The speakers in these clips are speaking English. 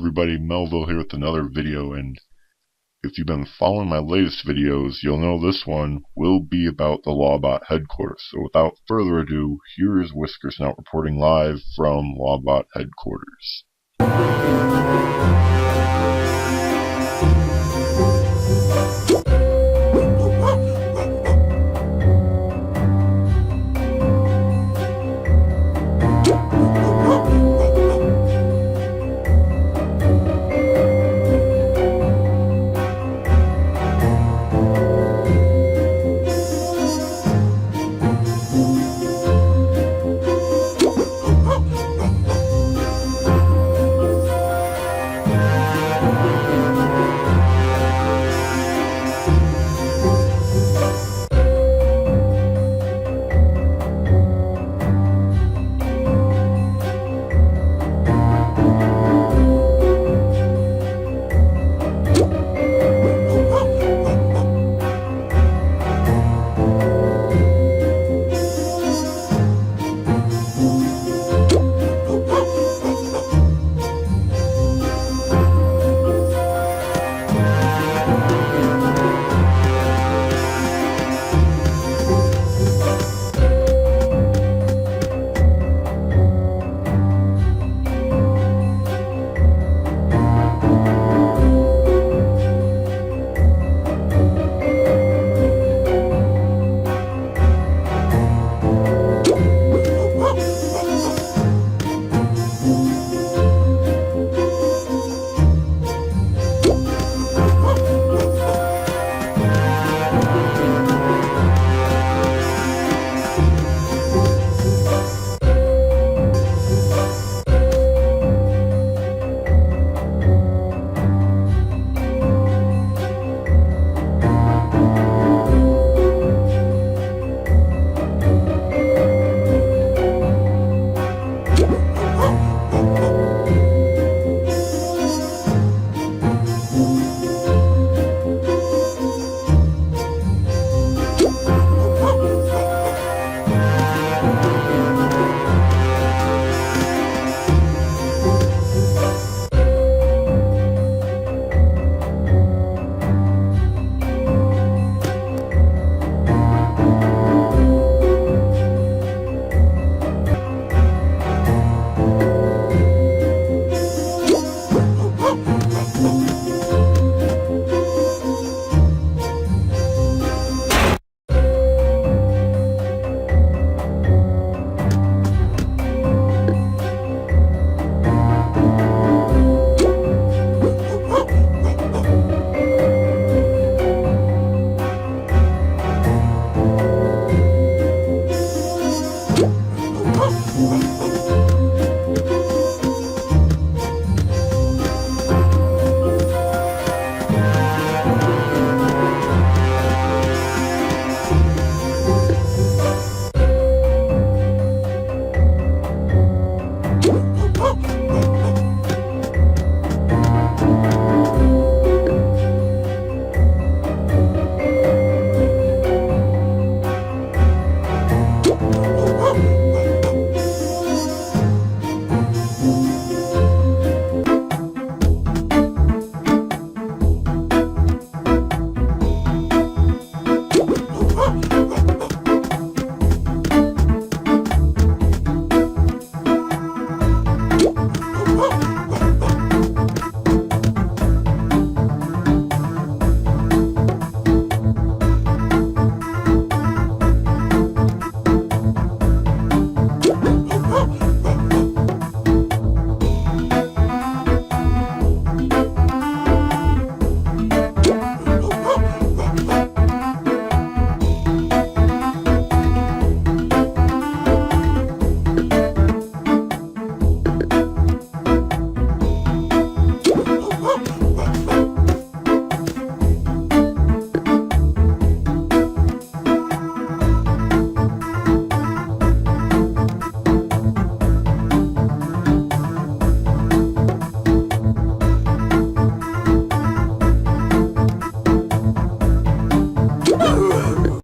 everybody, Melville here with another video, and if you've been following my latest videos, you'll know this one will be about the Lawbot Headquarters. So without further ado, here is Whiskersnout reporting live from Lawbot Headquarters.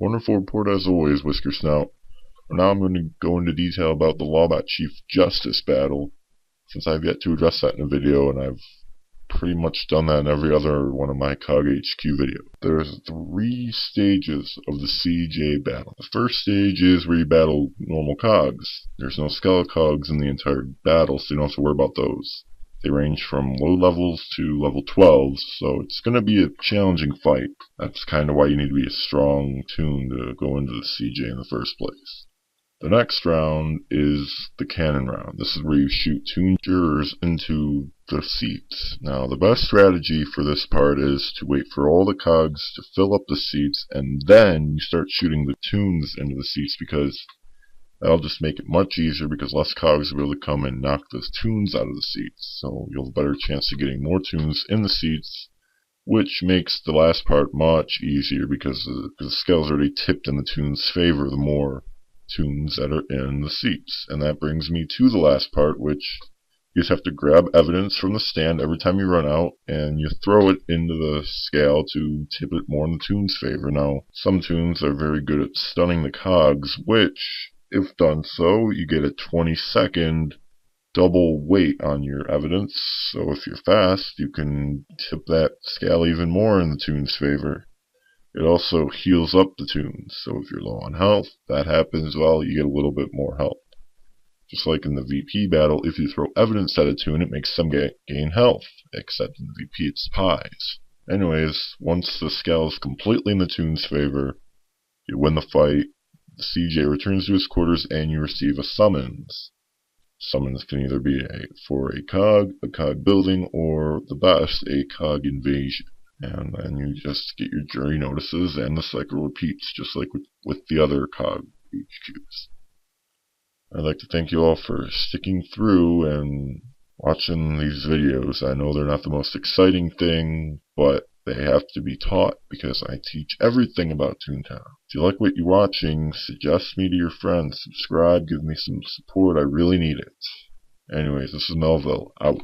Wonderful report as always, Whiskersnout. Now I'm going to go into detail about the Lawbot Chief Justice battle, since I've yet to address that in a video, and I've pretty much done that in every other one of my Cog HQ videos. There's 3 stages of the CJ battle. The first stage is where you battle normal Cogs. There's no Skelecogs in the entire battle, so you don't have to worry about those. They range from low levels to level 12, so it's going to be a challenging fight. That's kind of why you need to be a strong Toon to go into the CJ in the first place. The next round is the cannon round. This is where you shoot Toon jurors into the seats. Now, the best strategy for this part is to wait for all the Cogs to fill up the seats, and then you start shooting the Toons into the seats, because that'll just make it much easier, because less Cogs will be able to come and knock those Toons out of the seats. So you'll have a better chance of getting more Toons in the seats, which makes the last part much easier, because the scale's already tipped in the Toons' favor the more Toons that are in the seats. And that brings me to the last part, which you just have to grab evidence from the stand every time you run out, and you throw it into the scale to tip it more in the Toons' favor. Now, some Toons are very good at stunning the Cogs, which, if done so, you get a 20-second double weight on your evidence. So if you're fast, you can tip that scale even more in the Toons' favor. It also heals up the Toons, so if you're low on health, that happens, well, you get a little bit more health. Just like in the VP battle, if you throw evidence at a Toon, it makes them gain health, except in the VP it's pies. Anyways, once the scale is completely in the Toons' favor, you win the fight, the CJ returns to his quarters, and you receive a summons. Summons can either be for a Cog building, or the best, a Cog invasion. And then you just get your jury notices, and the cycle repeats, just like with the other Cog HQs. I'd like to thank you all for sticking through and watching these videos. I know they're not the most exciting thing, but they have to be taught, because I teach everything about Toontown. If you like what you're watching, suggest me to your friends, subscribe, give me some support, I really need it. Anyways, this is Melville, out.